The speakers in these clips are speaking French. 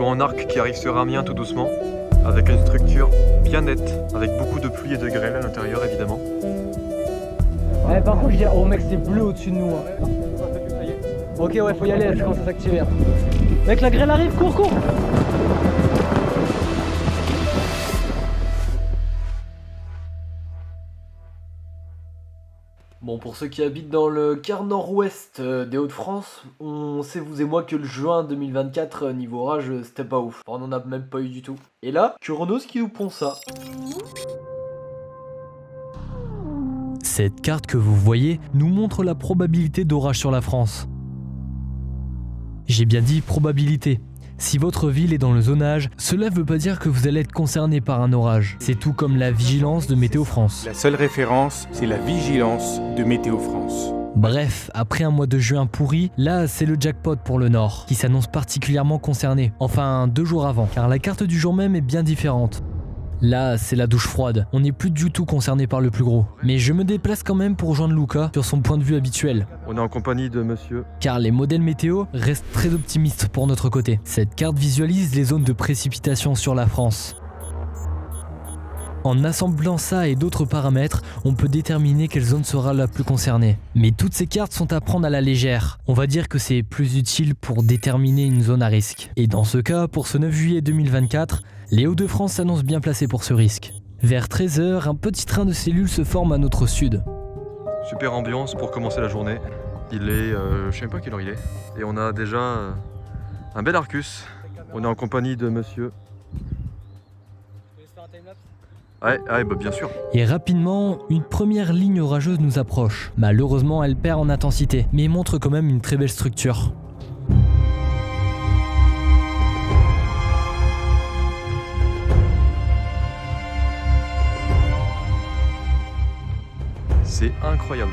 en arc qui arrive sur Amiens tout doucement, avec une structure bien nette, avec beaucoup de pluie et de grêle à l'intérieur évidemment. Par contre, je dis, oh mec, c'est bleu au-dessus de nous. Hein. Ok, ouais, faut y aller, ça commence à s'activer. Hein. Mec, la grêle arrive, cours, cours! Bon, pour ceux qui habitent dans le quart nord-ouest des Hauts-de-France, on sait vous et moi que le juin 2024 niveau orage c'était pas ouf. On en a même pas eu du tout. Et là, Curanos qui nous pond ça. Cette carte que vous voyez nous montre la probabilité d'orage sur la France. J'ai bien dit probabilité. Si votre ville est dans le zonage, cela ne veut pas dire que vous allez être concerné par un orage. C'est tout comme la vigilance de Météo France. La seule référence, c'est la vigilance de Météo France. Bref, après un mois de juin pourri, là c'est le jackpot pour le Nord, qui s'annonce particulièrement concerné. Enfin, 2 jours avant, car la carte du jour même est bien différente. Là, c'est la douche froide. On n'est plus du tout concerné par le plus gros. Mais je me déplace quand même pour rejoindre Luca sur son point de vue habituel. On est en compagnie de monsieur. Car les modèles météo restent très optimistes pour notre côté. Cette carte visualise les zones de précipitation sur la France. En assemblant ça et d'autres paramètres, on peut déterminer quelle zone sera la plus concernée. Mais toutes ces cartes sont à prendre à la légère. On va dire que c'est plus utile pour déterminer une zone à risque. Et dans ce cas, pour ce 9 juillet 2024, les Hauts-de-France s'annoncent bien placés pour ce risque. Vers 13h, un petit train de cellules se forme à notre sud. Super ambiance pour commencer la journée. Il est, je sais même pas quelle heure il est. Et on a déjà un bel Arcus. On est en compagnie de monsieur. Ouais, bah bien sûr. Et rapidement, une première ligne orageuse nous approche. Malheureusement, elle perd en intensité, mais montre quand même une très belle structure. C'est incroyable.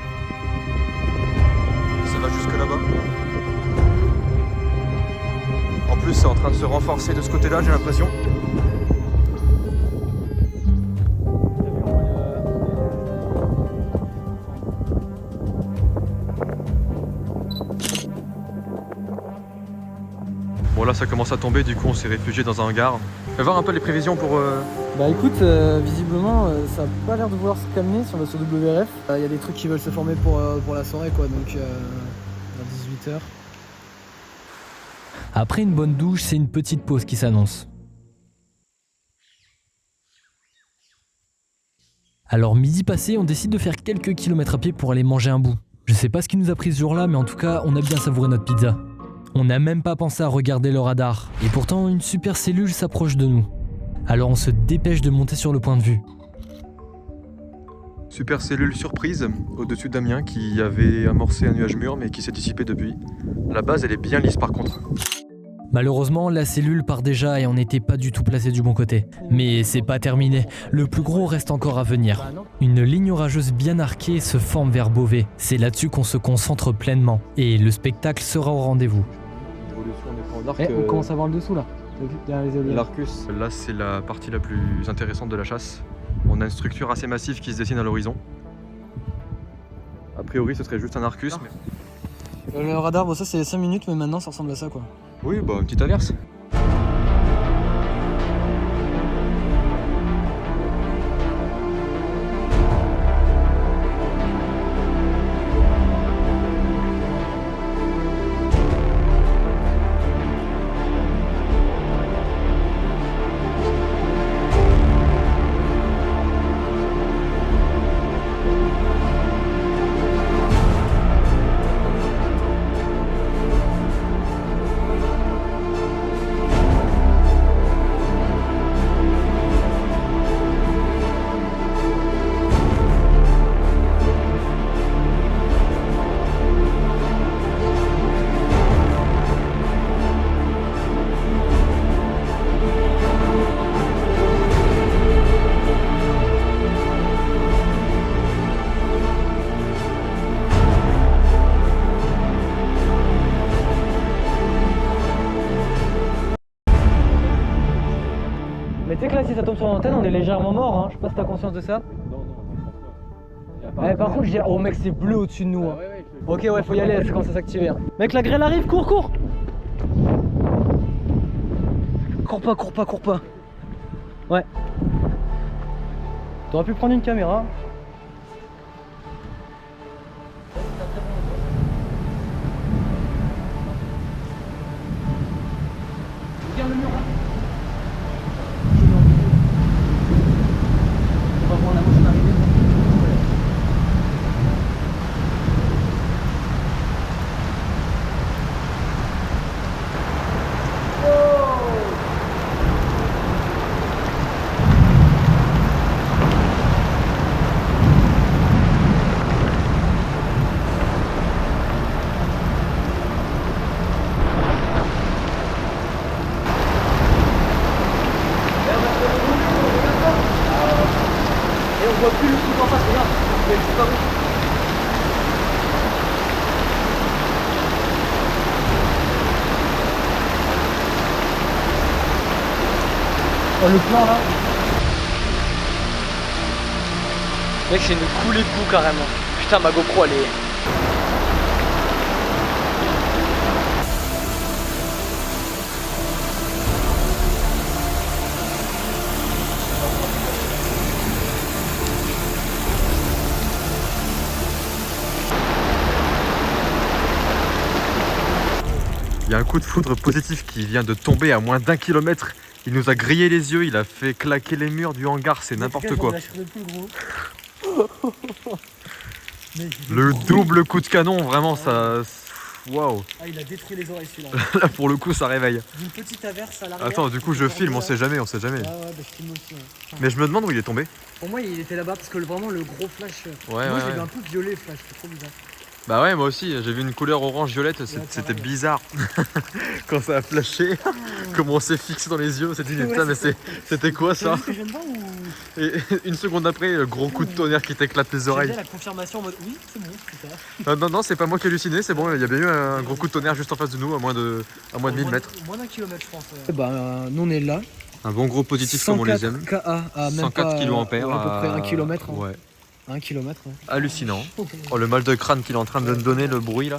Ça va jusque là-bas. En plus, c'est en train de se renforcer de ce côté-là, j'ai l'impression. Bon là ça commence à tomber, du coup on s'est réfugié dans un hangar. On va voir un peu les prévisions pour... Bah écoute, visiblement ça a pas l'air de vouloir se calmer sur le WRF. Il y a des trucs qui veulent se former pour la soirée quoi, donc à 18h. Après une bonne douche, c'est une petite pause qui s'annonce. Alors midi passé, on décide de faire quelques kilomètres à pied pour aller manger un bout. Je sais pas ce qui nous a pris ce jour-là, mais en tout cas, on a bien savouré notre pizza. On n'a même pas pensé à regarder le radar. Et pourtant, une super cellule s'approche de nous. Alors on se dépêche de monter sur le point de vue. Super cellule surprise au-dessus d'Amiens qui avait amorcé un nuage mûr mais qui s'est dissipé depuis. La base elle est bien lisse par contre. Malheureusement, la cellule part déjà et on n'était pas du tout placé du bon côté. Mais c'est pas terminé, le plus gros reste encore à venir. Une ligne orageuse bien arquée se forme vers Beauvais. C'est là-dessus qu'on se concentre pleinement. Et le spectacle sera au rendez-vous. On commence à voir le dessous là, derrière les éoliennes. L'Arcus, là c'est la partie la plus intéressante de la chasse. On a une structure assez massive qui se dessine à l'horizon. A priori ce serait juste un Arcus. Mais... Le radar, bon ça c'est 5 minutes mais maintenant ça ressemble à ça quoi. Oui bah une petite averse. Mais tu sais que là si ça tombe sur l'antenne on est légèrement mort hein, je sais pas si t'as conscience de ça. Par contre je dis, oh mec c'est bleu au-dessus de nous hein. Ok ouais faut y aller, ça commence à s'activer hein. Mec la grêle arrive, cours cours. Cours pas, cours pas, cours pas. Ouais. T'aurais pu prendre une caméra. Regarde le mur là. On va voir la machine arriver. Et on voit plus le truc en face, regarde, il a disparu. Oh le plan là. Mec, c'est une coulée de boue carrément. Putain, ma GoPro elle est. Il y a un coup de foudre positif qui vient de tomber à moins d'1 kilomètre. Il nous a grillé les yeux, il a fait claquer les murs du hangar, c'est n'importe quoi. Le double coup de canon, vraiment ça... Waouh. Ah, il a détruit les oreilles celui-là. Là pour le coup ça réveille. Une petite averse à l'arrière. Attends, du coup je filme, on sait jamais, on sait jamais. Ah ouais, bah je filme aussi. Ouais. Mais je me demande où il est tombé. Pour moi, il était là-bas parce que vraiment le gros flash. Ouais, moi, ouais, j'ai vu ouais. un peu violet flash, c'est trop bizarre. Bah ouais, moi aussi, j'ai vu une couleur orange-violette, c'était pareil. bizarre. Quand ça a flashé, comment on s'est fixé dans les yeux, on s'est dit, Ouais, putain, mais c'était quoi T'as ça? vu ce que je viens de voir ou... Et une seconde après, le gros coup de tonnerre qui t'éclate les J'ai oreilles. bien la confirmation en mode oui, c'est bon, c'est ça. Ah, non, non, c'est pas moi qui ai halluciné, c'est bon, il y a bien eu un gros coup de tonnerre juste en face de nous, à moins de 1000 mètres. Moins d'1 kilomètre, je pense. Bah, nous on est là. Un bon gros positif comme on les aime. 104 KA à même 104 pas, kA. ouais, à peu près 1 km. Ouais. 1 km, ouais. Hallucinant. Oh, le mal de crâne qu'il est en train de me donner, le bruit là.